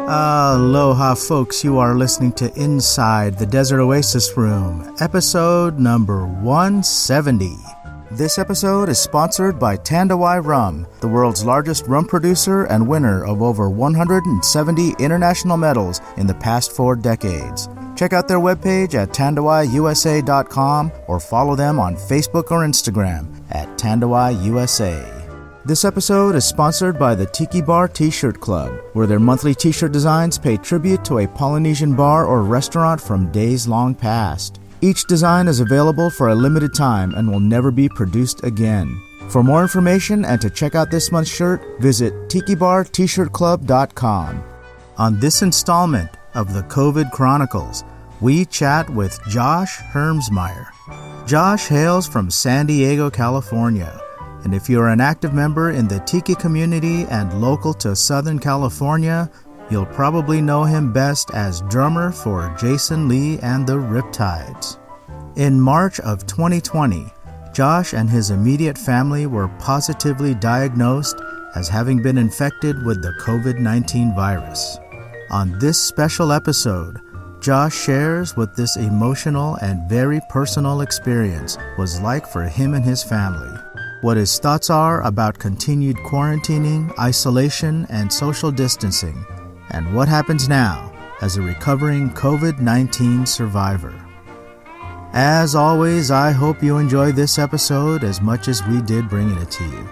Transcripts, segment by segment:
Aloha, folks. You are listening to Inside the Desert Oasis Room, episode number 170. This episode is sponsored by Tandawai Rum, the world's largest rum producer and winner of over 170 international medals in the past 4 decades. Check out their webpage at tandawaiusa.com or follow them on Facebook or Instagram at tandawaiusa. This episode is sponsored by the Tiki Bar T-Shirt Club, where their monthly T-shirt designs pay tribute to a Polynesian bar or restaurant from days long past. Each design is available for a limited time and will never be produced again. For more information and to check out this month's shirt, visit tikibartshirtclub.com. On this installment of the COVID Chronicles, we chat with Josh Hermsmeyer. Josh hails from San Diego, California. And if you're an active member in the Tiki community and local to Southern California, you'll probably know him best as drummer for Jason Lee and the Riptides. In March of 2020, Josh and his immediate family were positively diagnosed as having been infected with the COVID-19 virus. On this special episode, Josh shares what this emotional and very personal experience was like for him and his family, what his thoughts are about continued quarantining, isolation, and social distancing, and what happens now as a recovering COVID-19 survivor. As always, I hope you enjoy this episode as much as we did bringing it to you.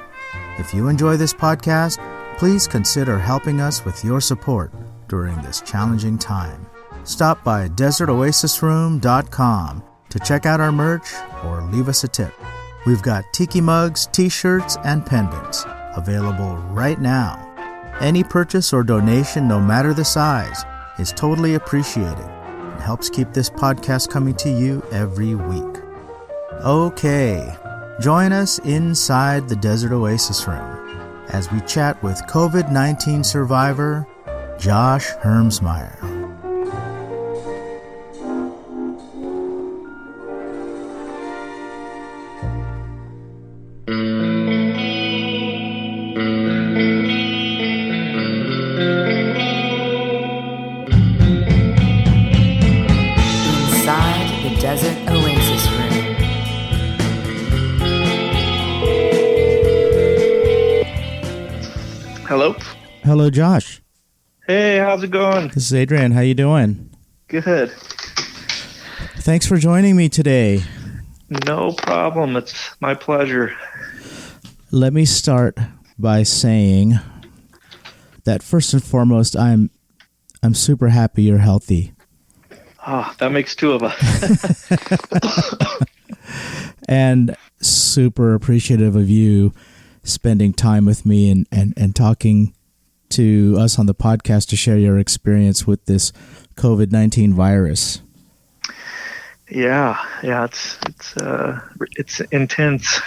If you enjoy this podcast, please consider helping us with your support during this challenging time. Stop by desertoasisroom.com to check out our merch or leave us a tip. We've got tiki mugs, t-shirts, and pendants available right now. Any purchase or donation, no matter the size, is totally appreciated and helps keep this podcast coming to you every week. Okay, join us inside the Desert Oasis Room as we chat with COVID-19 survivor Josh Hermsmeyer. Hello? Hello, Josh. Hey, how's it going? This is Adrian. How you doing? Good. Thanks for joining me today. No problem. It's my pleasure. Let me start by saying that first and foremost, I'm super happy you're healthy. Oh, that makes 2 of us. And super appreciative of you spending time with me and talking to us on the podcast to share your experience with this COVID-19 virus. Yeah, it's intense.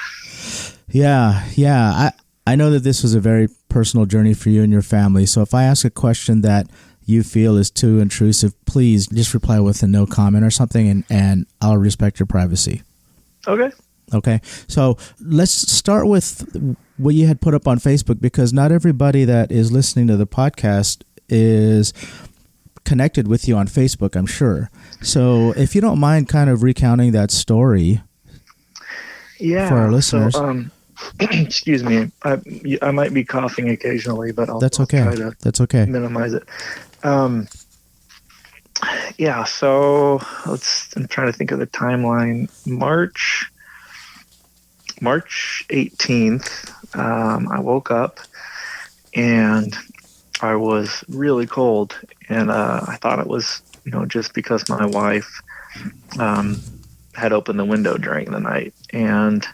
Yeah. I know that this was a very personal journey for you and your family. So if I ask a question that you feel is too intrusive, please just reply with a no comment or something, and I'll respect your privacy. Okay. So let's start with what you had put up on Facebook, because not everybody that is listening to the podcast is connected with you on Facebook, I'm sure. So if you don't mind kind of recounting that story for our listeners. So, excuse me. I might be coughing occasionally, but I'll try to minimize it. So I'm trying to think of the timeline. March 18th, I woke up and I was really cold, and I thought it was, just because my wife had opened the window during the night, and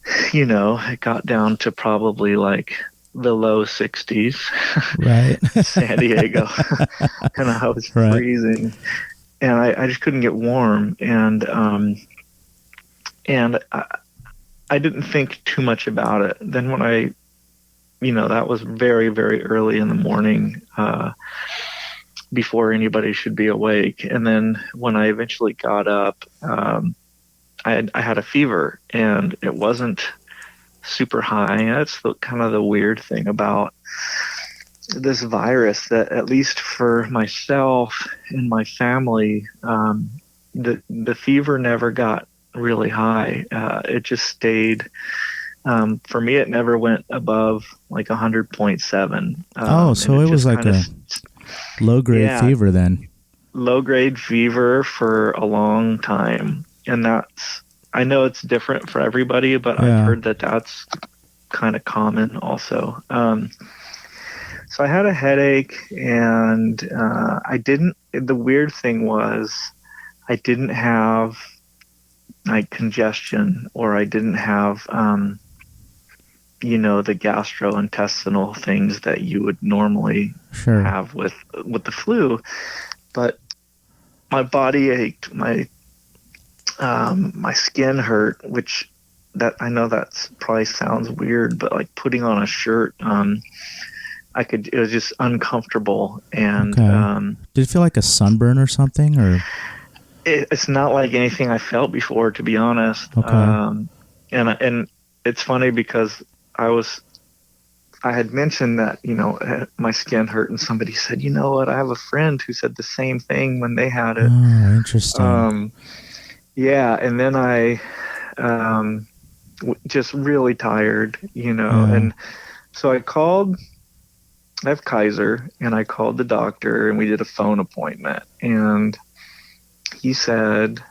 it got down to probably like the low 60s, right? San Diego, and I was freezing, and I just couldn't get warm, and I didn't think too much about it. Then when that was very, very early in the morning, before anybody should be awake. And then when I eventually got up, I had a fever, and it wasn't super high. That's kind of the weird thing about this virus that, at least for myself and my family, the fever never got really high. It just stayed. For me, it never went above like 100.7. So it was like a low-grade fever then. Low-grade fever for a long time. And I know it's different for everybody, but I've heard that that's kind of common also. So I had a headache, and the weird thing was I didn't have like congestion, or I didn't have, the gastrointestinal things that you would normally have with the flu. But my body ached, my skin hurt, which I know that probably sounds weird, but like putting on a shirt, it was just uncomfortable. And did it feel like a sunburn or something, or? It's not like anything I felt before, to be honest. And it's funny because I had mentioned that, my skin hurt, and somebody said, you know what, I have a friend who said the same thing when they had it. Oh, interesting. And then I just really tired, and so I have Kaiser, and I called the doctor, and we did a phone appointment, and he said,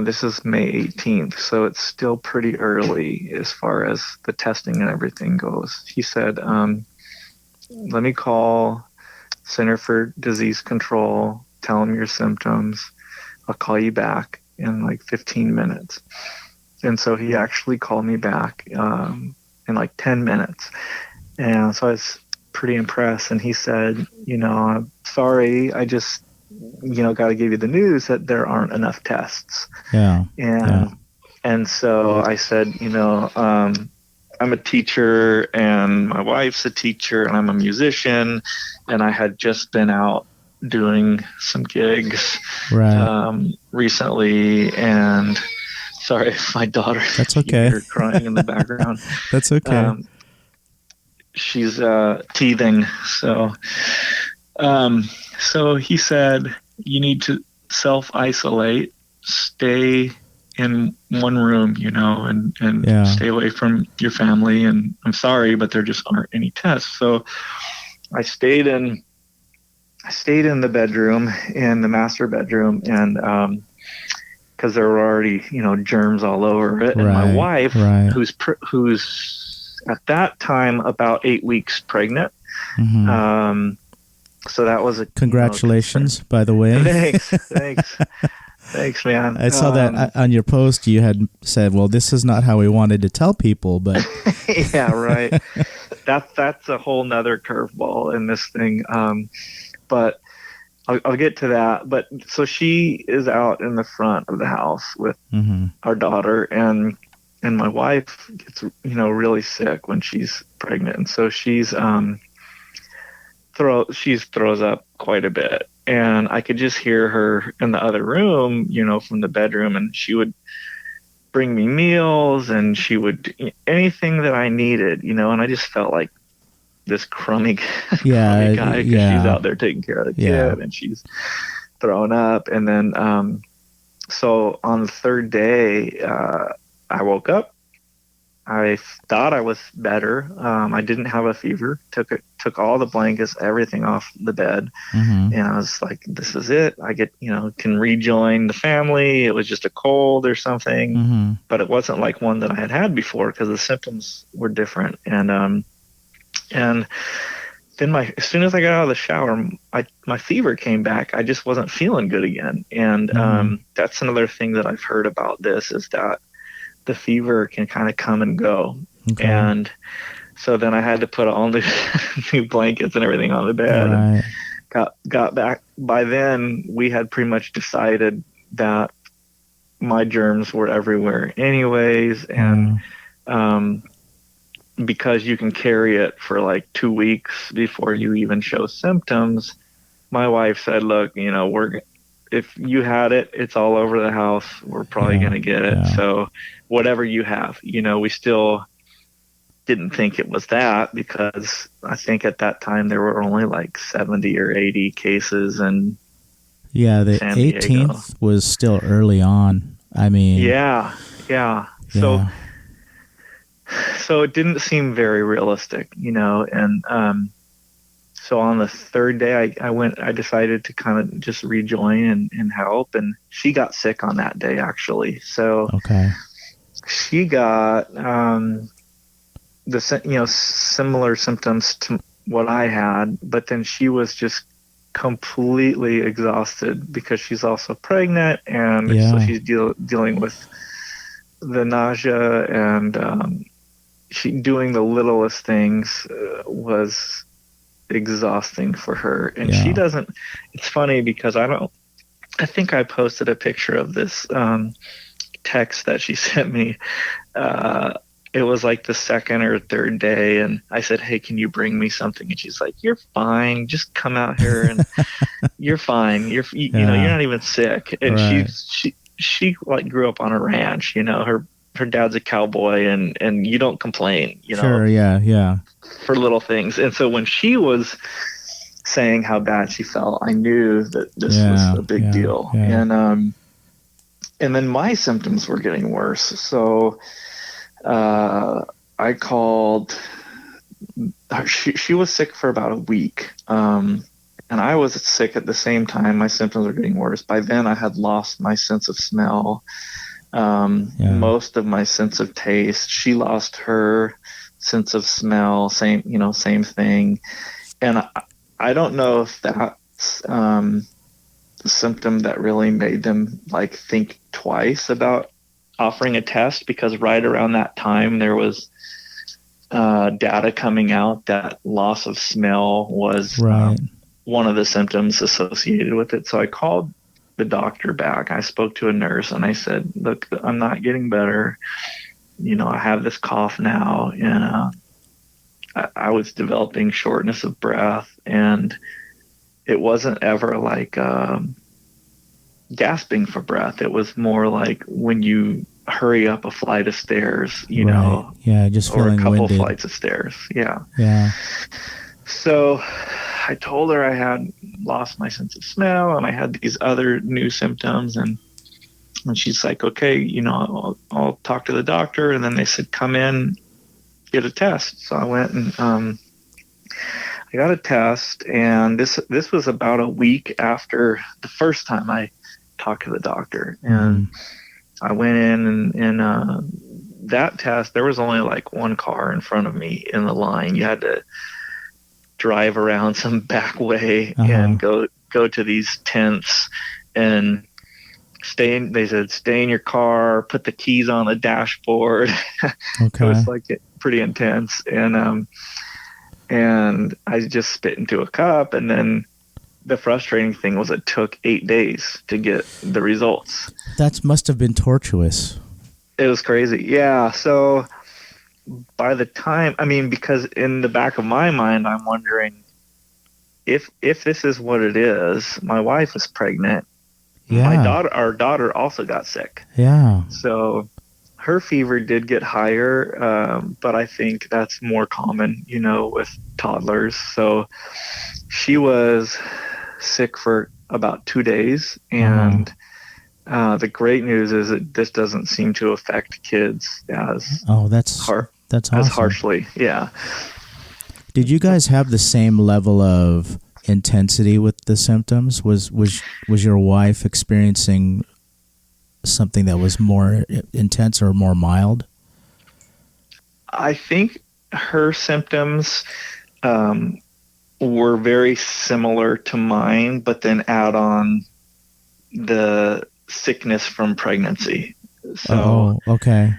this is May 18th, so it's still pretty early as far as the testing and everything goes. He said, let me call Center for Disease Control, tell them your symptoms. I'll call you back in like 15 minutes. And so he actually called me back in like 10 minutes. And so I was pretty impressed. And he said, I'm sorry, I just got to give you the news that there aren't enough tests. And so I said, I'm a teacher, and my wife's a teacher, and I'm a musician, and I had just been out doing some gigs recently, and sorry if my daughter, that's okay, you hear crying in the background. That's okay. She's teething, so he said, you need to self-isolate, stay in one room, and stay away from your family. And I'm sorry, but there just aren't any tests. So I stayed in the bedroom, in the master bedroom, and because there were already, germs all over it. And my wife, who's at that time about 8 weeks pregnant, so that was congratulations, by the way. Thanks, man. I saw that on your post. You had said, "Well, this is not how we wanted to tell people," but yeah, right. That's a whole nother curveball in this thing. But I'll get to that. But so she is out in the front of the house with our daughter, and my wife gets really sick when she's pregnant, and so she throws up quite a bit, and I could just hear her in the other room, from the bedroom, and she would bring me meals, and she would anything that I needed, and I just felt like this crummy guy, because she's out there taking care of the kid, and she's throwing up. And then so on the third day, I woke up. I thought I was better. I didn't have a fever. Took all the blankets, everything off the bed, and I was like, "This is it. I can rejoin the family." It was just a cold or something, but it wasn't like one that I had before because the symptoms were different. And then as soon as I got out of the shower, my fever came back. I just wasn't feeling good again, and that's another thing that I've heard about this is that the fever can kind of come and go. Okay. And so then I had to put all the new blankets and everything on the bed. Right. And got back. By then, we had pretty much decided that my germs were everywhere anyways. And because you can carry it for like 2 weeks before you even show symptoms, my wife said, look, if you had it, it's all over the house. We're probably going to get it. So whatever you have, we still didn't think it was that, because I think at that time there were only like 70 or 80 cases in the San Diego. 18th was still early on. I mean, yeah. yeah. So it didn't seem very realistic, and so on the third day I decided to kind of just rejoin and help, and she got sick on that day, actually. So okay. she got similar symptoms to what I had, but then she was just completely exhausted because she's also pregnant, and so she's dealing with the nausea, and she doing the littlest things was exhausting for her. And she doesn't. It's funny because I think I posted a picture of this text that she sent me. It was like the second or third day, and I said, "Hey, can you bring me something?" And she's like, "You're fine. Just come out here, and you're fine. You're not even sick." And right. she like grew up on a ranch. Her dad's a cowboy, and you don't complain. Sure. Yeah. For little things. And so when she was saying how bad she felt, I knew that this was a big deal. Yeah. And then my symptoms were getting worse. So I called. She was sick for about a week, and I was sick at the same time. My symptoms were getting worse. By then, I had lost my sense of smell, most of my sense of taste. She lost her sense of smell. Same thing. And I don't know if that's the symptom that really made them like think twice about offering a test, because right around that time there was data coming out that loss of smell was one of the symptoms associated with it. So I called the doctor back. I spoke to a nurse and I said, "Look, I'm not getting better. I have this cough now, and I was developing shortness of breath, and it wasn't ever like gasping for breath. It was more like when you hurry up a flight of stairs, just or feeling a couple winded. flights of stairs." Yeah. So I told her I had lost my sense of smell and I had these other new symptoms, and she's like, "Okay, I'll talk to the doctor." And then they said, "Come in, get a test." So I went and I got a test, and this was about a week after the first time I talked to the doctor. And I went in, and that test, there was only like one car in front of me in the line. You had to drive around some back way and go to these tents and they said, "Stay in your car, put the keys on the dashboard." Okay. It was like pretty intense. And I just spit into a cup. And then the frustrating thing was it took 8 days to get the results. That must have been tortuous. It was crazy. Yeah. So by the time, because in the back of my mind, I'm wondering if this is what it is. My wife is pregnant. Yeah. Our daughter also got sick. Yeah. So her fever did get higher, but I think that's more common, with toddlers. So she was sick for about 2 days, and the great news is that this doesn't seem to affect kids as that's awesome. As harshly. Yeah. Did you guys have the same level of intensity with the symptoms? Was your wife experiencing something that was more intense or more mild? I think her symptoms were very similar to mine, but then add on the sickness from pregnancy. So, okay.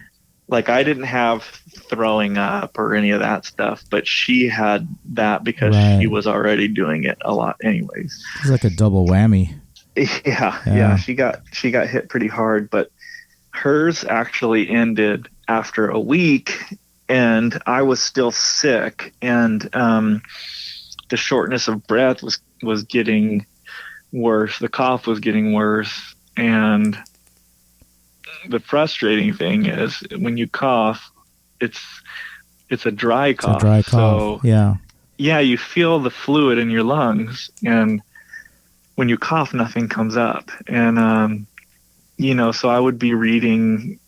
Like I didn't have throwing up or any of that stuff, but she had that because she was already doing it a lot anyways. It's like a double whammy. Yeah. She got hit pretty hard, but hers actually ended after a week, and I was still sick, and the shortness of breath was getting worse. The cough was getting worse, and the frustrating thing is when you cough, it's it's a dry It's a cough. dry cough. So Yeah. yeah, you feel the fluid in your lungs, and when you cough, nothing comes up. And so I would be reading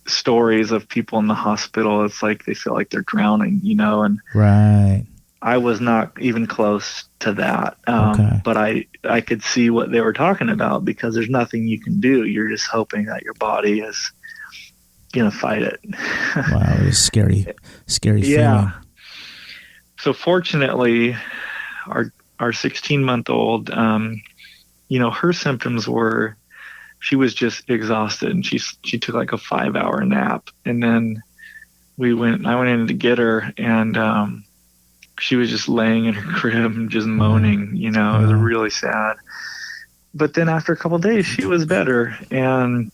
stories of people in the hospital. It's like they feel like they're drowning, and Right. I was not even close to that. Okay. But I could see what they were talking about, because there's nothing you can do. You're just hoping that your body is going to fight it. Wow, it was scary Yeah. feeling. So fortunately, our 16-month-old, her symptoms were, she was just exhausted, and she took like a 5-hour nap, and then I went in to get her, and she was just laying in her crib and just moaning. It was really sad. But then after a couple of days, she was better, and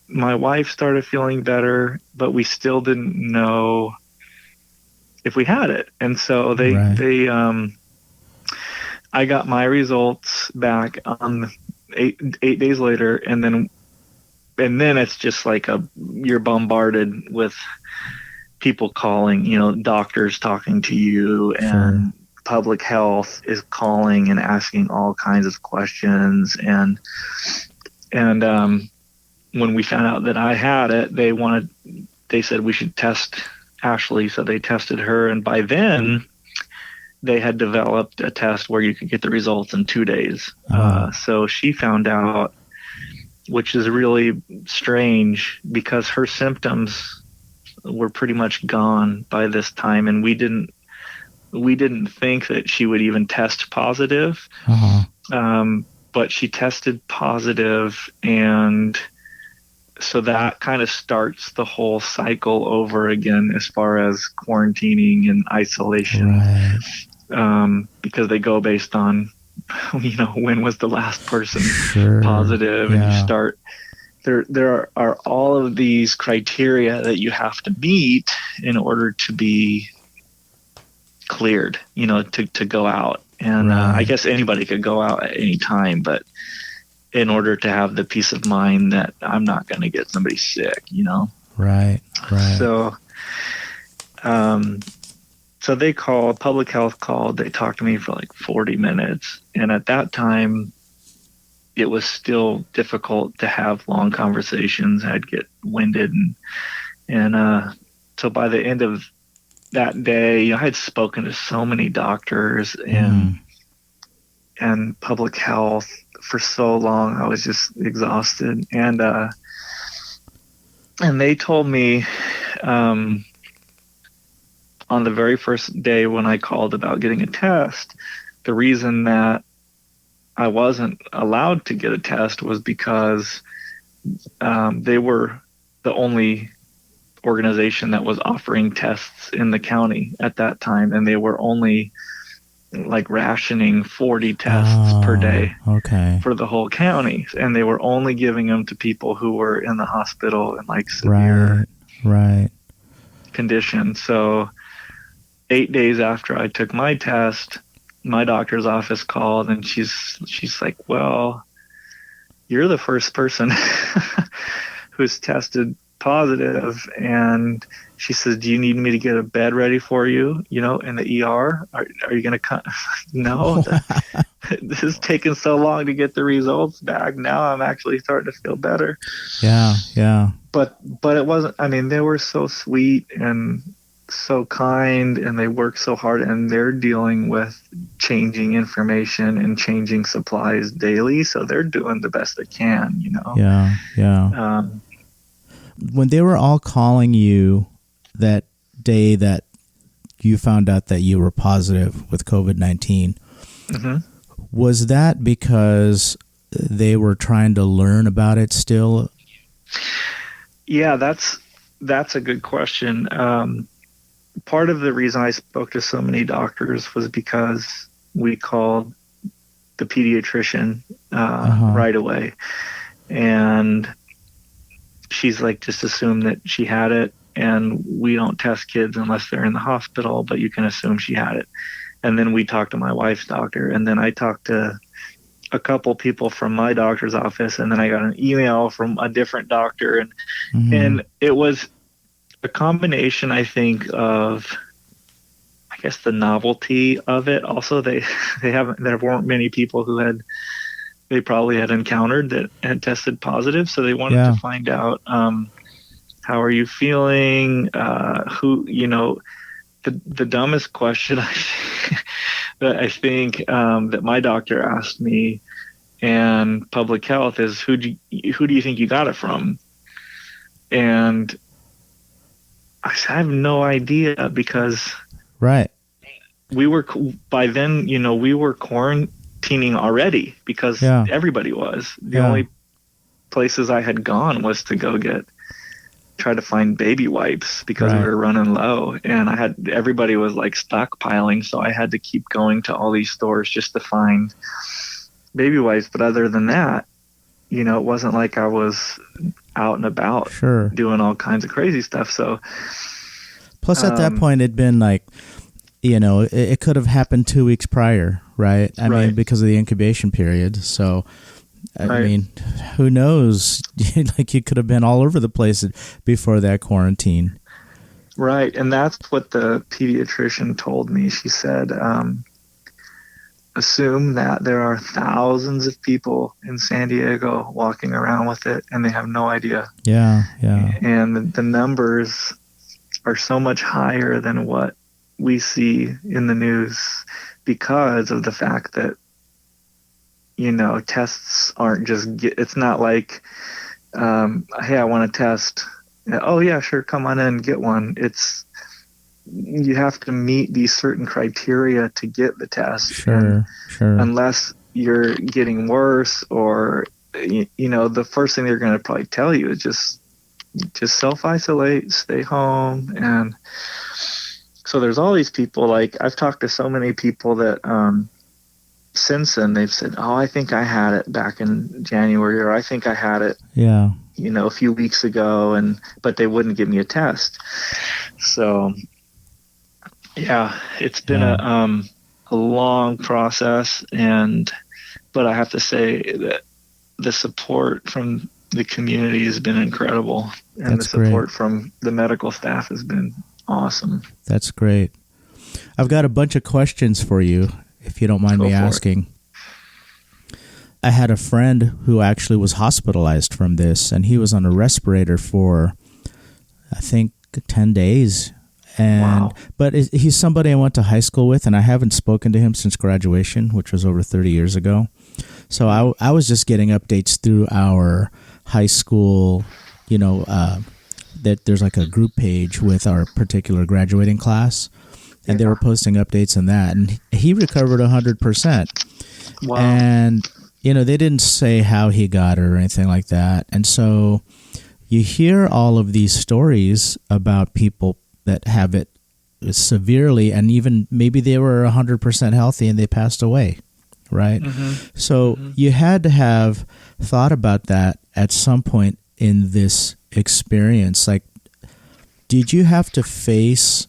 my wife started feeling better, but we still didn't know if we had it. And so I got my results back on 8 days later, and then it's just like you're bombarded with people calling, doctors talking to you, and public health is calling and asking all kinds of questions. And when we found out that I had it, they said we should test Ashley. So they tested her, and by then they had developed a test where you could get the results in 2 days. So she found out, which is really strange, because her symptoms were pretty much gone by this time, and we didn't think that she would even test positive. But she tested positive, and so that kind of starts the whole cycle over again as far as quarantining and isolation. Right. Because they go based on, when was the last person positive, Yeah. and you start. There are all of these criteria that you have to meet in order to be cleared, to go out. And I guess anybody could go out at any time, but in order to have the peace of mind that I'm not going to get somebody sick, Right. So they called, public health called, they talked to me for like 40 minutes. And at that time, it was still difficult to have long conversations. I'd get winded. And so by the end of that day, I had spoken to so many doctors and public health for so long. I was just exhausted. And they told me, on the very first day when I called about getting a test, the reason that I wasn't allowed to get a test was because they were the only organization that was offering tests in the county at that time, and they were only like rationing 40 tests per day for the whole county, and they were only giving them to people who were in the hospital in like severe condition. So 8 days after I took my test, my doctor's office called, and she's like, well, you're the first person who's tested positive. And she says, do you need me to get a bed ready for you, in the ER? Are you going to come? No, this is taking so long to get the results back. Now I'm actually starting to feel better. Yeah. But it wasn't, they were so sweet and so kind, and they work so hard, and they're dealing with changing information and changing supplies daily, so they're doing the best they can. When they were all calling you that day that you found out that you were positive with COVID-19, was that because they were trying to learn about it still? Yeah, that's a good question. Part of the reason I spoke to so many doctors was because we called the pediatrician right away, and she's like, just assume that she had it, and we don't test kids unless they're in the hospital, but you can assume she had it. And then we talked to my wife's doctor, and then I talked to a couple people from my doctor's office, and then I got an email from a different doctor, and it was a combination, I think, of, I guess, the novelty of it. Also, there weren't many people they probably had encountered that had tested positive. So they wanted to Yeah. find out, how are you feeling? The dumbest question that I think that my doctor asked me and public health is, who do you think you got it from? And I said, I have no idea, because Right. we were by then, we were quarantining already, because Yeah. everybody was. The Yeah. only places I had gone was to go try to find baby wipes, because we Right. were running low, and everybody was like stockpiling, so I had to keep going to all these stores just to find baby wipes. But other than that, it wasn't like I was out and about Sure. doing all kinds of crazy stuff. So Plus, at that point, it'd been like, it could have happened 2 weeks prior, right? I mean, Right. because of the incubation period. So, I Right. mean, who knows? Like, you could have been all over the place before that quarantine. Right, and that's what the pediatrician told me. She said, assume that there are thousands of people in San Diego walking around with it, and they have no idea. Yeah, yeah. And the numbers are so much higher than what we see in the news, because of the fact that, tests aren't it's not like, hey, I want to test. Oh yeah, sure, come on in and get one. You have to meet these certain criteria to get the test. Sure, and sure. unless you're getting worse, or the first thing they're going to probably tell you is just self-isolate, stay home. And so there's all these people, like, I've talked to so many people that since then they've said, oh, I think I had it back in January, or I think I had it Yeah. a few weeks ago, but they wouldn't give me a test. So yeah, it's been a long process, but I have to say that the support from the community has been incredible, and That's the support great. from the medical staff has been awesome. That's great. I've got a bunch of questions for you, if you don't mind Go me for it. asking. I had a friend who actually was hospitalized from this, and he was on a respirator for, I think, 10 days. Wow. But he's somebody I went to high school with, and I haven't spoken to him since graduation, which was over 30 years ago. So I was just getting updates through our high school, that there's like a group page with our particular graduating class, and they were posting updates on that. And he recovered 100%. Wow. And, they didn't say how he got it or anything like that. And so you hear all of these stories about people that have it severely, and even maybe they were 100% healthy and they passed away, right? Mm-hmm. So you had to have thought about that at some point in this experience. Like, did you have to face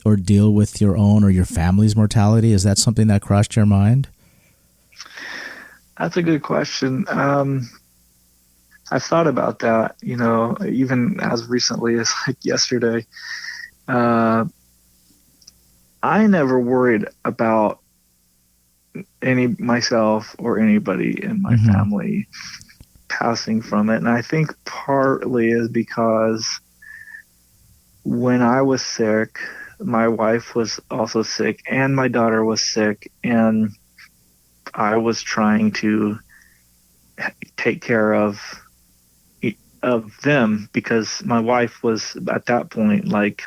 or deal with your own or your family's mortality? Is that something that crossed your mind? That's a good question. I've thought about that, even as recently as like yesterday. I never worried about myself or anybody in my family passing from it. And I think partly is because when I was sick, my wife was also sick, and my daughter was sick, and I was trying to take care of them, because my wife was at that point like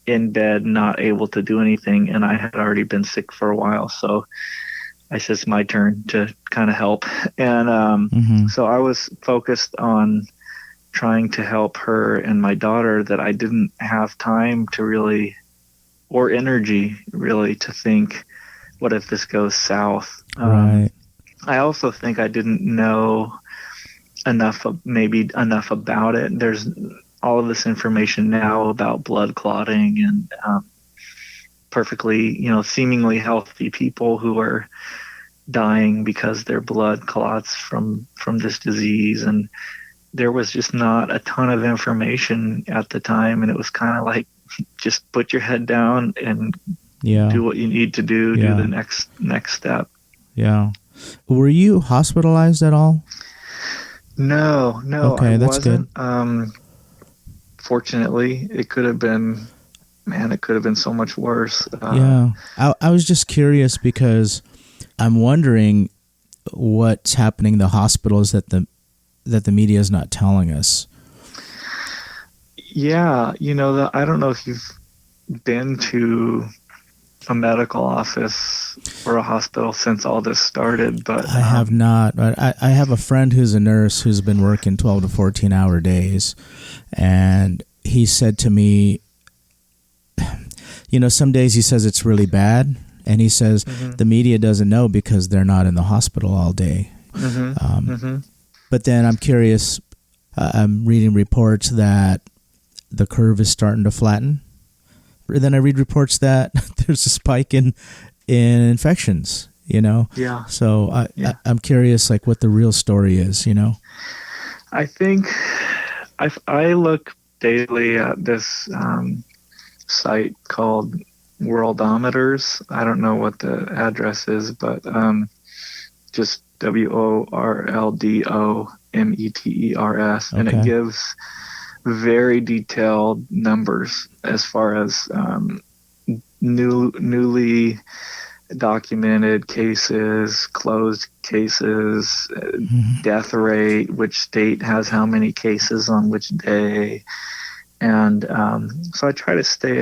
in bed, not able to do anything, and I had already been sick for a while. So I said, it's my turn to kind of help. And so I was focused on trying to help her and my daughter, that I didn't have time to really, or energy really, to think, what if this goes south? Right. I also think I didn't know enough about it. There's all of this information now about blood clotting, and perfectly, seemingly healthy people who are dying because their blood clots from this disease. And there was just not a ton of information at the time, and it was kind of like, just put your head down and Yeah. do what you need to do, Yeah. do the next step. Yeah. Were you hospitalized at all? No, Okay, I that's wasn't. good. Fortunately, it could have been, man, it could have been so much worse. Yeah. I was just curious because I'm wondering what's happening in the hospitals that the media is not telling us. Yeah, I don't know if you've been to a medical office or a hospital since all this started, but I have not. But I have a friend who's a nurse who's been working 12 to 14-hour days, and he said to me, some days he says it's really bad, and he says the media doesn't know because they're not in the hospital all day. But then I'm curious, I'm reading reports that the curve is starting to flatten. Then I read reports that there's a spike in infections, Yeah. So I'm curious, like, what the real story is, I think I look daily at this site called Worldometers. I don't know what the address is, but just WORLDOMETERS, and it gives very detailed numbers as far as newly documented cases, closed cases, death rate, which state has how many cases on which day, and so I try to stay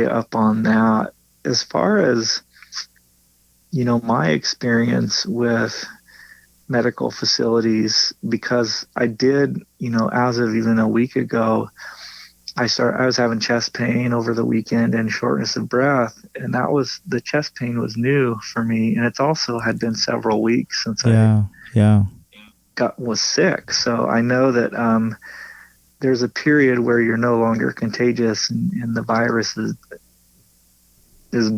up on that. As far as my experience with medical facilities, because I did, as of even a week ago, I was having chest pain over the weekend and shortness of breath, and the chest pain was new for me, and it's also had been several weeks since I was sick. So I know that there's a period where you're no longer contagious and the virus is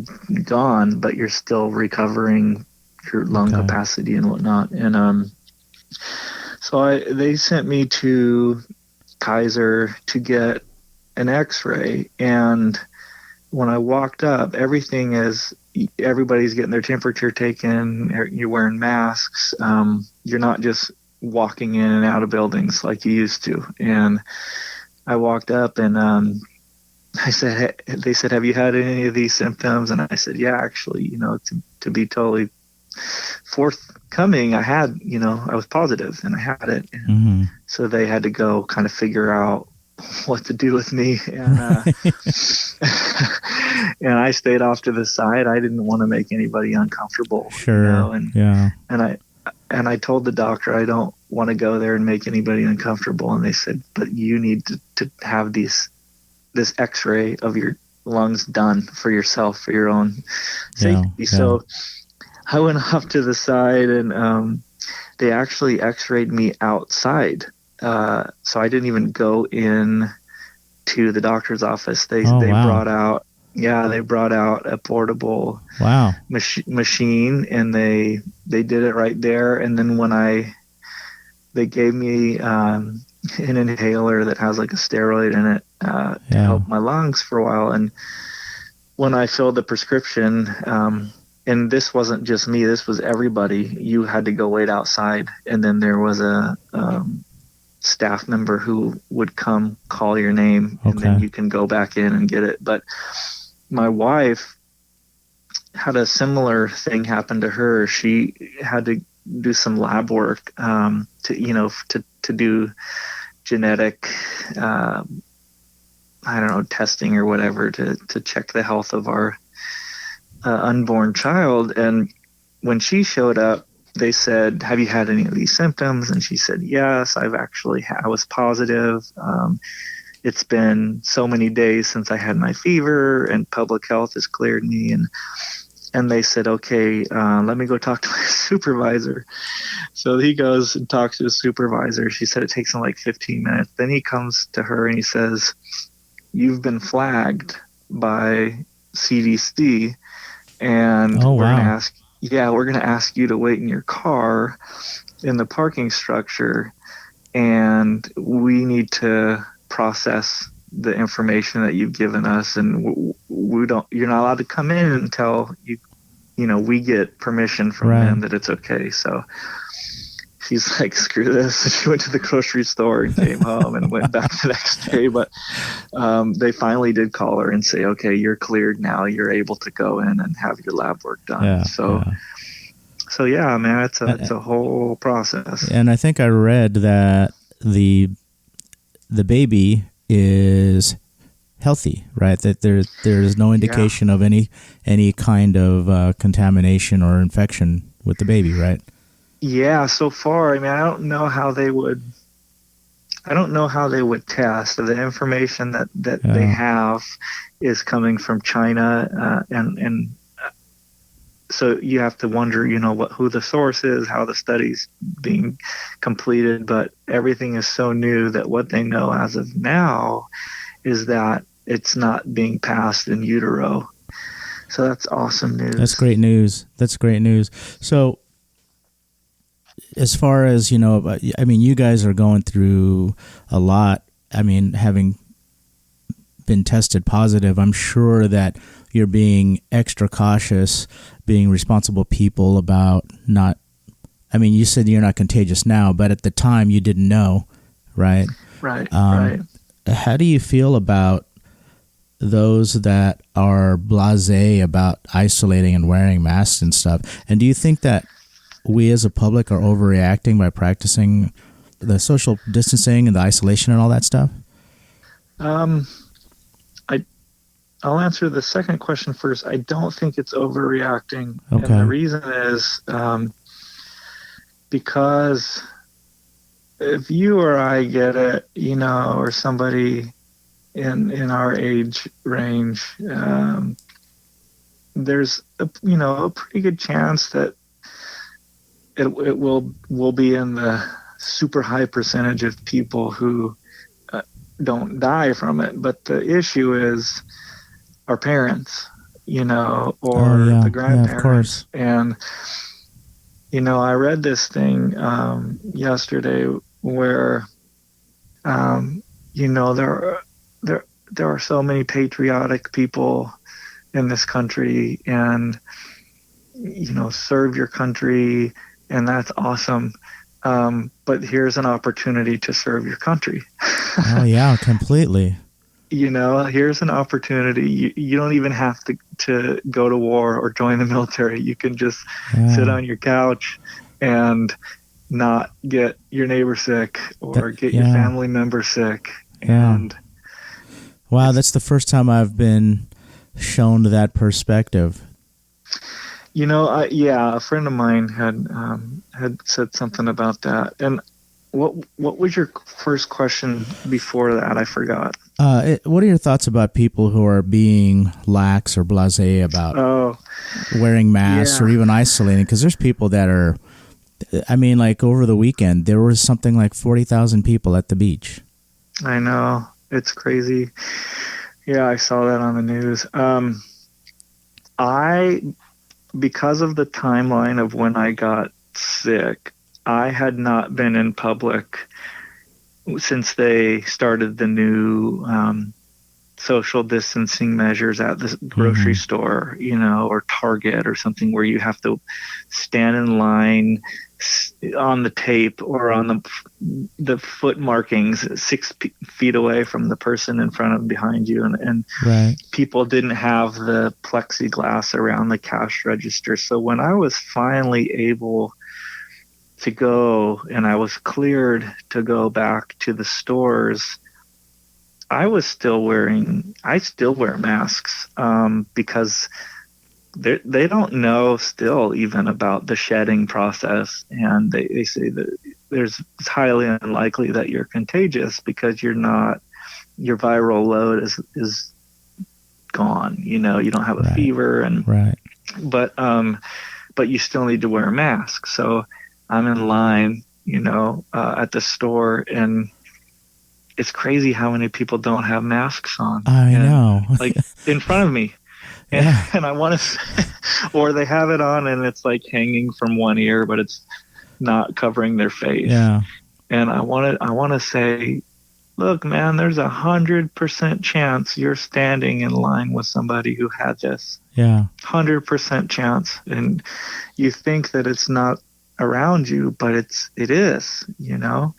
gone, but you're still recovering your lung capacity and whatnot. And so they sent me to Kaiser to get an X-ray, and when I walked up, everybody's getting their temperature taken. You're wearing masks. You're not just walking in and out of buildings like you used to. And I walked up, and they said, "Have you had any of these symptoms?" And I said, "Yeah, actually, to be totally forthcoming, I had, I was positive and I had it." And so they had to go kind of figure out what to do with me, and and I stayed off to the side. I didn't want to make anybody uncomfortable. Sure. And I told the doctor I don't want to go there and make anybody uncomfortable. And they said, "But you need to have this X-ray of your lungs done for yourself, for your own safety." Yeah. So I went off to the side, and they actually X-rayed me outside. So I didn't even go in to the doctor's office. They brought out a portable machine, and they did it right there. And then when they gave me an inhaler that has like a steroid in it to help my lungs for a while. And when I filled the prescription, and this wasn't just me, this was everybody, you had to go wait outside, and then there was a staff member who would come call your name, and then you can go back in and get it. But my wife had a similar thing happen to her. She had to do some lab work to do genetic testing or whatever to check the health of our unborn child. And when she showed up, they said, "Have you had any of these symptoms?" And she said, "Yes, I was positive. It's been so many days since I had my fever, and public health has cleared me." And they said, "Okay, let me go talk to my supervisor." So he goes and talks to his supervisor. She said it takes him like 15 minutes. Then he comes to her and he says, "You've been flagged by CDC, and we're going to ask you to wait in your car in the parking structure, and we need to process the information that you've given us, and you're not allowed to come in until we get permission from them that it's okay. So she's like, screw this. And she went to the grocery store and came home and went back the next day. But they finally did call her and say, okay, you're cleared now. You're able to go in and have your lab work done. So yeah, man, it's a whole process. And I think I read that the baby is healthy, right? That there's no indication of any kind of contamination or infection with the baby, right? Yeah, so far, I mean, I don't know how they would test. The information that they have is coming from China, and so you have to wonder, who the source is, how the study's being completed. But everything is so new that what they know as of now is that it's not being passed in utero. So that's awesome news. That's great news. So as far as, I mean, you guys are going through a lot. I mean, having been tested positive, I'm sure that you're being extra cautious, being responsible people about not, I mean, you said you're not contagious now, but at the time you didn't know, right? Right, right. How do you feel about those that are blasé about isolating and wearing masks and stuff? And do you think that we as a public are overreacting by practicing the social distancing and the isolation and all that stuff? I'll answer the second question first. I don't think it's overreacting. Okay. And the reason is because if you or I get it, or somebody in our age range, there's a pretty good chance that it will be in the super high percentage of people who don't die from it. But the issue is our parents, or the grandparents. Yeah, of course. And, I read this thing yesterday where, there are so many patriotic people in this country, and, serve your country, and that's awesome. But here's an opportunity to serve your country. Oh, yeah, completely. Here's an opportunity. You don't even have to go to war or join the military. You can just sit on your couch and not get your neighbor sick or get your family member sick. And wow, that's the first time I've been shown that perspective. A friend of mine had said something about that. And what was your first question before that? I forgot. What are your thoughts about people who are being lax or blasé about wearing masks or even isolating? Because there's people that are, I mean, like over the weekend, there was something like 40,000 people at the beach. I know. It's crazy. Yeah, I saw that on the news. Because of the timeline of when I got sick, I had not been in public since they started the new social distancing measures at the grocery store, or Target or something, where you have to stand in line on the tape or on the foot markings 6 feet away from the person in front of behind you. And right. People didn't have the plexiglass around the cash register. So when I was finally able to go and I was cleared to go back to the stores, I still wear masks because they don't know still even about the shedding process, and they say that it's highly unlikely that you're contagious because your viral load is gone. You don't have a fever, and right. But you still need to wear a mask. So I'm in line, at the store, and it's crazy how many people don't have masks on. I know. Like in front of me. And I want to, or they have it on and it's like hanging from one ear, but it's not covering their face. Yeah. And I want to say, look, man, there's 100% chance you're standing in line with somebody who had this. Yeah. 100% chance. And you think that it's not around you, but it is, you know.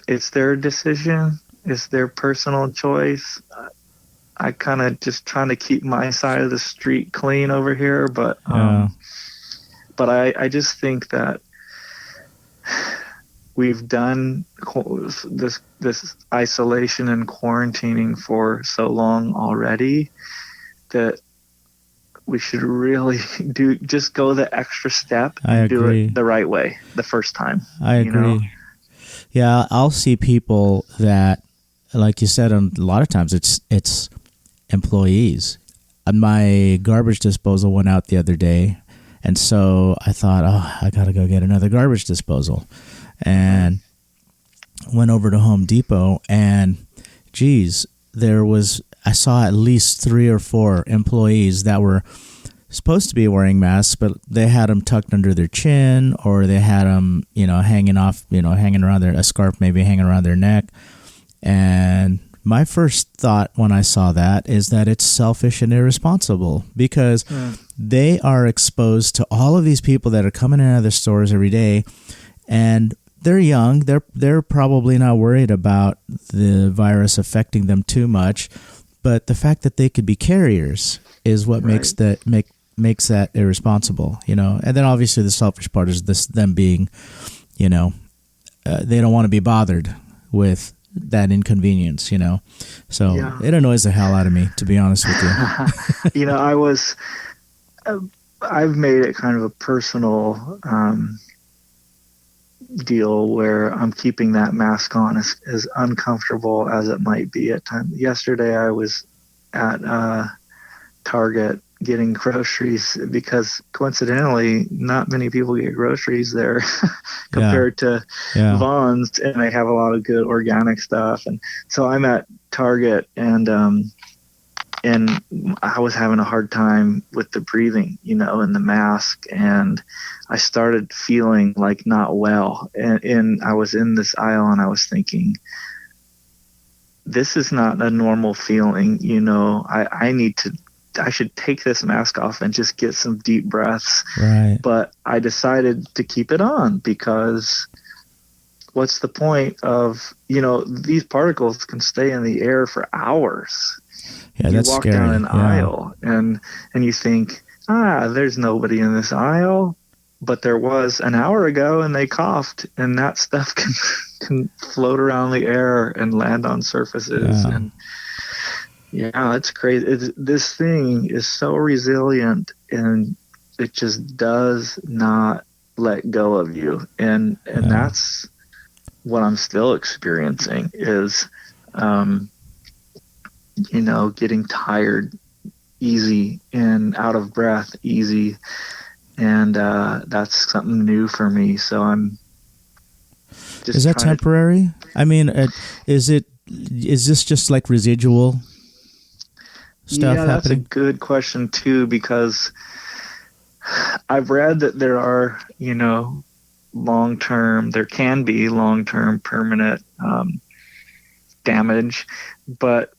It's their decision. It's their personal choice. I kind of just trying to keep my side of the street clean over here, but I just think that we've done this isolation and quarantining for so long already that we should really just go the extra step and do it the right way the first time. I agree. You know? Yeah, I'll see people that, like you said, a lot of times it's employees. My garbage disposal went out the other day, and so I thought, I got to go get another garbage disposal. And went over to Home Depot, and geez, I saw at least 3 or 4 employees that were supposed to be wearing masks, but they had them tucked under their chin, or they had them, hanging around a scarf maybe hanging around their neck. And my first thought when I saw that is that it's selfish and irresponsible, because they are exposed to all of these people that are coming in and out of their stores every day, and they're young. They're probably not worried about the virus affecting them too much, but the fact that they could be carriers is what makes that irresponsible, And then obviously the selfish part is them being, they don't want to be bothered with that inconvenience, So it annoys the hell out of me, to be honest with you. I've made it kind of a personal deal where I'm keeping that mask on, as uncomfortable as it might be at times. Yesterday I was at Target getting groceries, because coincidentally not many people get groceries there compared to Vons, and they have a lot of good organic stuff. And so I'm at Target, and I was having a hard time with the breathing, and the mask, and I started feeling like not well. And I was in this aisle, and I was thinking, this is not a normal feeling, I should take this mask off and just get some deep breaths. Right. But I decided to keep it on, because what's the point of, these particles can stay in the air for hours. Yeah, you that's walk scary. down an aisle and you think, there's nobody in this aisle, but there was an hour ago, and they coughed, and that stuff can float around the air and land on surfaces. Yeah. And it's crazy. This thing is so resilient, and it just does not let go of you. And that's what I'm still experiencing is, getting tired easy and out of breath easy. And that's something new for me. So I'm just. Is that temporary? I mean, is this just like residual stuff happening? That's a good question too, because I've read that there are, there can be long-term permanent damage, but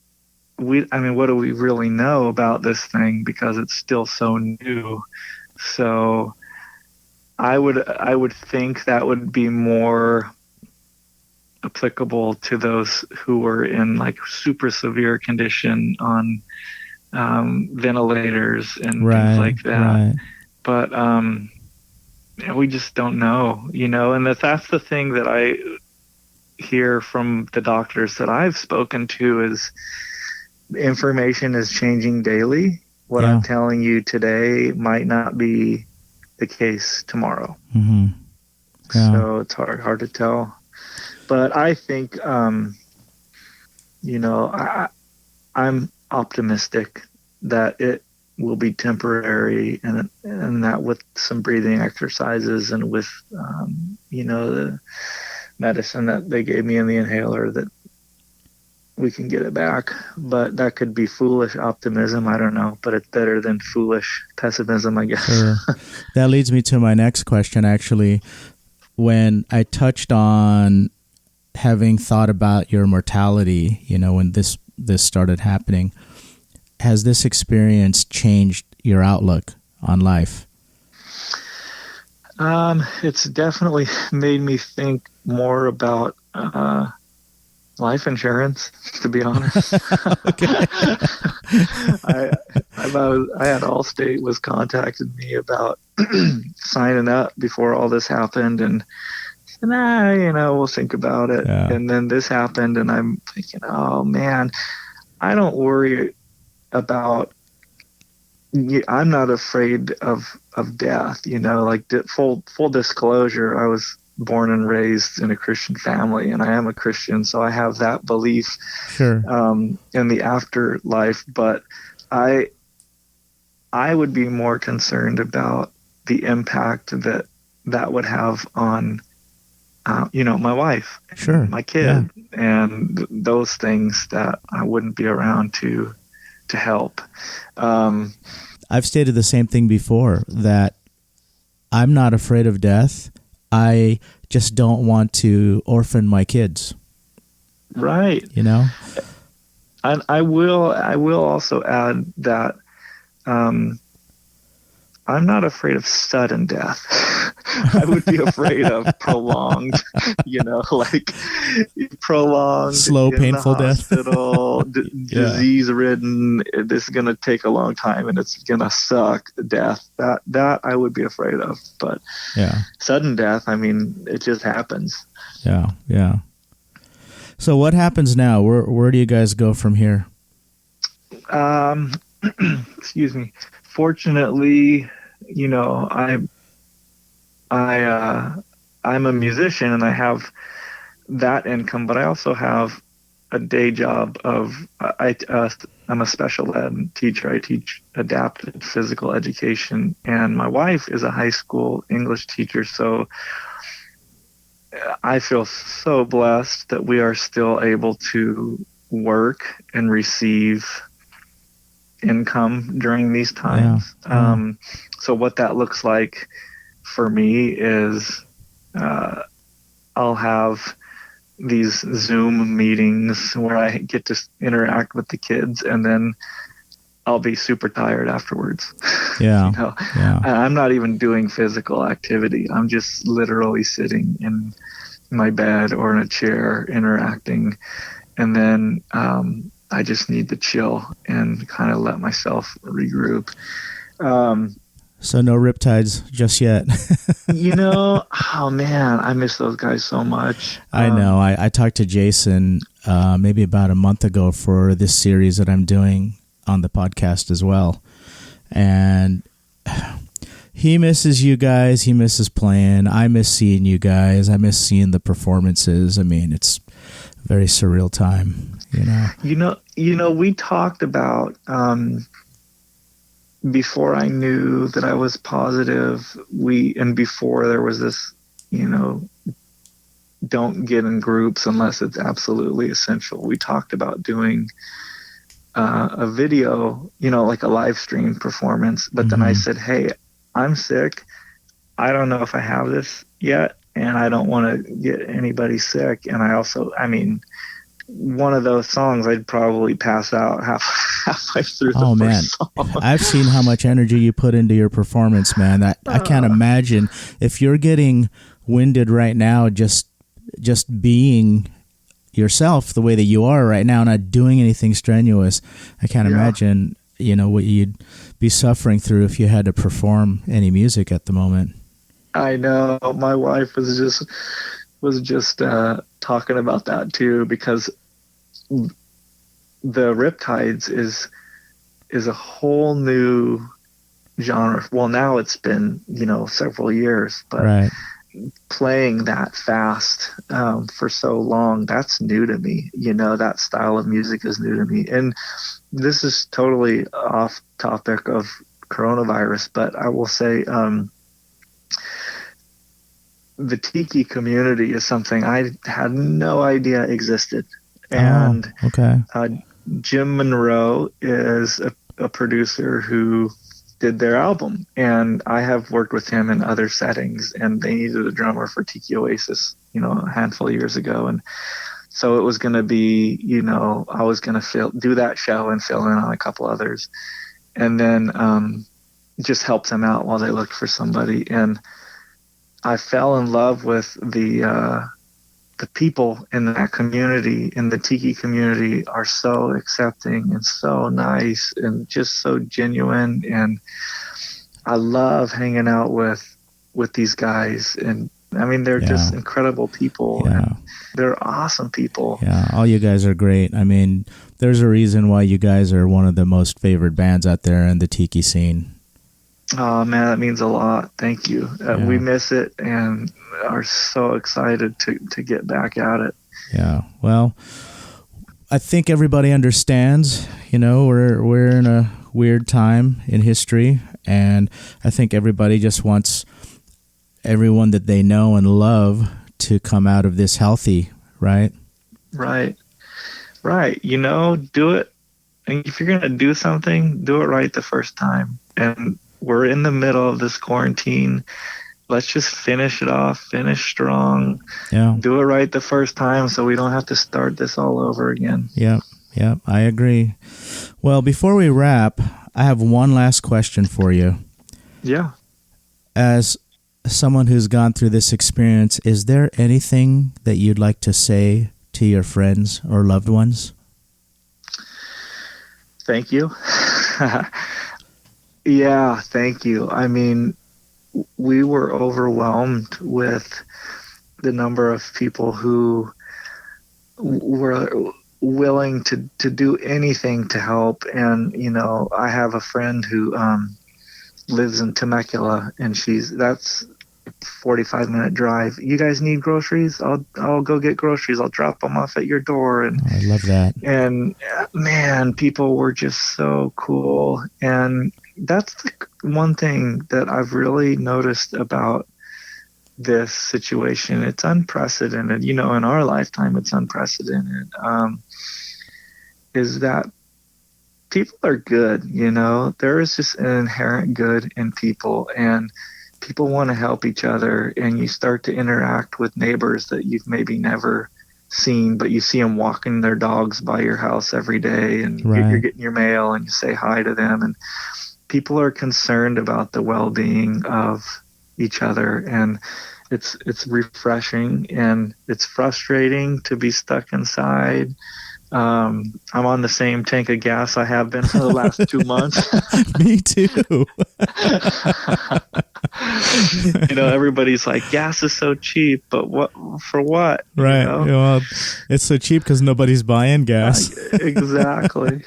what do we really know about this thing, because it's still so new? So I would think that would be more applicable to those who were in like super severe condition on ventilators and things like that. Right. But we just don't know, and that's the thing that I hear from the doctors that I've spoken to is information is changing daily. What I'm telling you today might not be the case tomorrow. Mm-hmm. Yeah. So it's hard to tell. But I think, I'm optimistic that it will be temporary, and that with some breathing exercises and with, the medicine that they gave me in the inhaler, that we can get it back. But that could be foolish optimism. I don't know, but it's better than foolish pessimism, I guess. Sure. That leads me to my next question, actually. when I touched on having thought about your mortality, when this started happening, has this experience changed your outlook on life? It's definitely made me think more about life insurance, to be honest. I had Allstate was contacted me about signing up before all this happened, and we'll think about it. Yeah. And then this happened, and I'm thinking, oh man, I don't worry about. I'm not afraid of death. Like full disclosure, I was born and raised in a Christian family, and I am a Christian, so I have that belief Sure. in the afterlife. But I would be more concerned about the impact that would have on my wife, sure, my kid, and those things that I wouldn't be around to help. I've stated the same thing before, that I'm not afraid of death. I just don't want to orphan my kids. Right. And I will also add that I'm not afraid of sudden death. I would be afraid of prolonged, like prolonged, slow, painful death. Disease-ridden. This is going to take a long time, and it's going to suck. Death. That I would be afraid of. But sudden death, I mean, it just happens. Yeah. So what happens now? Where do you guys go from here? Excuse me. Fortunately, I'm a musician and I have that income, but I also have a day job of I'm a special ed teacher. I teach adapted physical education, and my wife is a high school English teacher. So I feel so blessed that we are still able to work and receive income during these times. So what that looks like for me is I'll have these Zoom meetings where I get to interact with the kids, and then I'll be super tired afterwards. I'm not even doing physical activity. I'm just literally sitting in my bed or in a chair interacting, and then I just need to chill and kind of let myself regroup. So no riptides just yet. Oh man, I miss those guys so much. I know. I talked to Jason maybe about a month ago for this series that I'm doing on the podcast as well. And he misses you guys. He misses playing. I miss seeing you guys. I miss seeing the performances. I mean, it's a very surreal time, we talked about before I knew that I was positive, and before there was this, don't get in groups unless it's absolutely essential. We talked about doing a video, like a live stream performance. But then I said, hey, I'm sick. I don't know if I have this yet, and I don't want to get anybody sick. And one of those songs, I'd probably pass out halfway through the first song. I've seen how much energy you put into your performance, man. I can't imagine if you're getting winded right now, just being yourself the way that you are right now, not doing anything strenuous. I can't imagine, what you'd be suffering through if you had to perform any music at the moment. I know. My wife was just talking about that too, because the Riptides is a whole new genre. Well, now it's been several years, but playing that fast for so long, that's new to me. That style of music is new to me. And this is totally off topic of coronavirus, but I will say the tiki community is something I had no idea existed. And Jim Monroe is a producer who did their album. And I have worked with him in other settings, and they needed a drummer for Tiki Oasis, a handful of years ago. And so it was going to be, I was going to do that show and fill in on a couple others, and then just help them out while they looked for somebody. And I fell in love with the people in that community, in the Tiki community, are so accepting and so nice and just so genuine. And I love hanging out with these guys. And I mean, they're just incredible people. Yeah. And they're awesome people. Yeah, all you guys are great. I mean, there's a reason why you guys are one of the most favored bands out there in the Tiki scene. Oh man, that means a lot. Thank you. We miss it and are so excited to get back at it. Yeah. Well, I think everybody understands, we're in a weird time in history, and I think everybody just wants everyone that they know and love to come out of this healthy, right? Right. Do it. And if you're going to do something, do it right the first time. And we're in the middle of this quarantine. Let's just finish it off, finish strong. Yeah. Do it right the first time so we don't have to start this all over again. Yeah, I agree. Well, before we wrap, I have one last question for you. Yeah. As someone who's gone through this experience, is there anything that you'd like to say to your friends or loved ones? Thank you. Yeah, thank you. I mean, we were overwhelmed with the number of people who were willing to do anything to help. And, I have a friend who lives in Temecula, and that's 45-minute drive. You guys need groceries? I'll go get groceries. I'll drop them off at your door. And I love that. And man, people were just so cool. And that's the one thing that I've really noticed about this situation. It's unprecedented. In our lifetime, it's unprecedented. Is that people are good, there is just an inherent good in people, and people want to help each other, and you start to interact with neighbors that you've maybe never seen, but you see them walking their dogs by your house every day, and you're getting your mail, and you say hi to them, and people are concerned about the well-being of each other, and it's refreshing, and it's frustrating to be stuck inside. I'm on the same tank of gas I have been for the last 2 months. Me too. Everybody's like, gas is so cheap, but what for what? Right. Well, it's so cheap because nobody's buying gas. Exactly.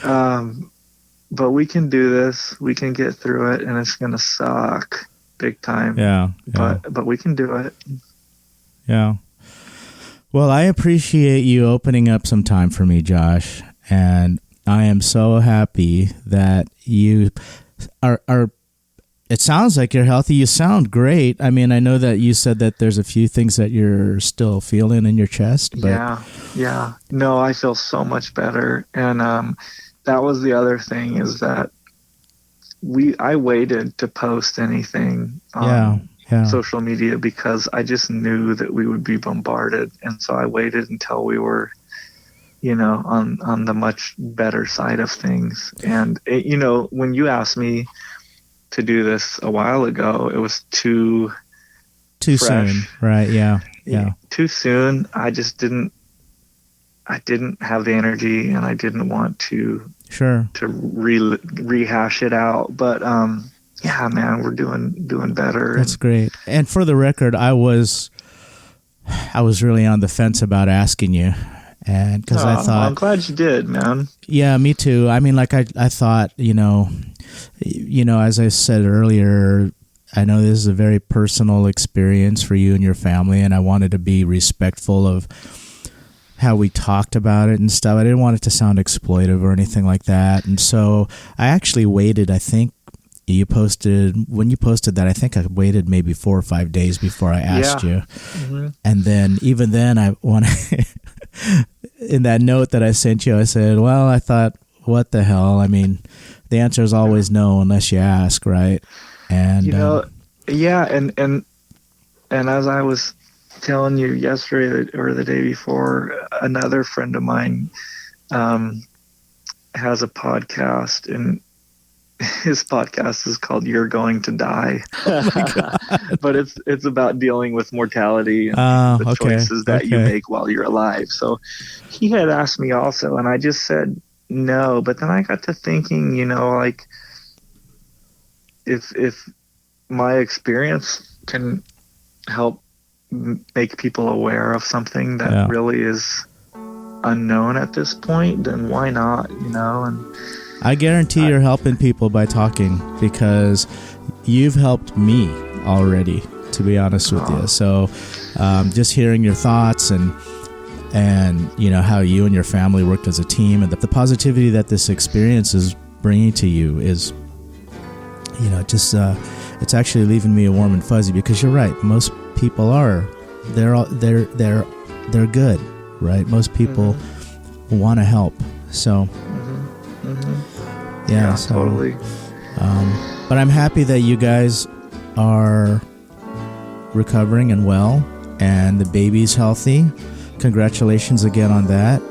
But we can do this. We can get through it, and it's going to suck big time. Yeah. But we can do it. Yeah. Well, I appreciate you opening up some time for me, Josh, and I am so happy that you are. It sounds like you're healthy. You sound great. I mean, I know that you said that there's a few things that you're still feeling in your chest. But Yeah. No, I feel so much better, and that was the other thing, is that I waited to post anything. Social media, because I just knew that we would be bombarded, and so I waited until we were on the much better side of things. And when you asked me to do this a while ago, it was too fresh. Soon, right? Yeah Too soon. I didn't have the energy, and I didn't want to rehash it out, but yeah, man, we're doing better. That's great. And for the record, I was really on the fence about asking you, and because I thought, I'm glad you did, man. Yeah, me too. I mean, like I thought, as I said earlier, I know this is a very personal experience for you and your family, and I wanted to be respectful of how we talked about it and stuff. I didn't want it to sound exploitive or anything like that, and so I actually waited. I think. When you posted that, I think I waited maybe 4 or 5 days before I asked you. Mm-hmm. And then even then in that note that I sent you, I said, well, I thought, what the hell? I mean, the answer is always no unless you ask, right? And yeah, and as I was telling you yesterday or the day before, another friend of mine has a podcast, and his podcast is called "You're Going to Die." Oh my God. But it's about dealing with mortality and the choices that you make while you're alive. So he had asked me also, and I just said no. But then I got to thinking, like if my experience can help make people aware of something that really is unknown at this point, then why not? And I guarantee you're helping people by talking, because you've helped me already, to be honest with you. So just hearing your thoughts and how you and your family worked as a team, and the positivity that this experience is bringing to you is, just it's actually leaving me warm and fuzzy, because you're right. Most people they're good, right? Most people want to help. So yeah, so, totally. But I'm happy that you guys are recovering and well, and the baby's healthy. Congratulations again on that.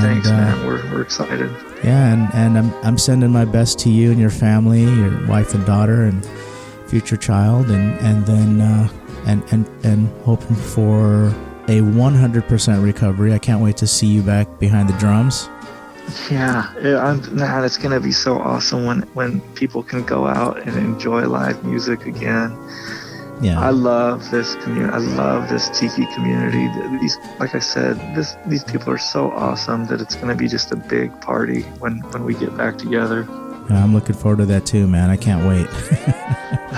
Thanks, man. We're excited. Yeah, and I'm sending my best to you and your family, your wife and daughter, and future child, and then and hoping for a 100% recovery. I can't wait to see you back behind the drums. Yeah, man, it's gonna be so awesome when people can go out and enjoy live music again. Yeah, I love this community. I love this tiki community. Like I said, these people are so awesome that it's gonna be just a big party when we get back together. Yeah, I'm looking forward to that too, man. I can't wait.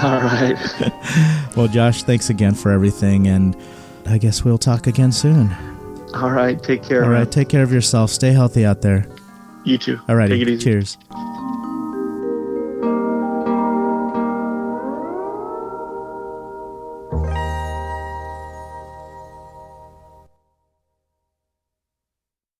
All right. Well, Josh, thanks again for everything, and I guess we'll talk again soon. All right, take care. All right, take care of yourself. Stay healthy out there. You too. All right, take it easy. Cheers.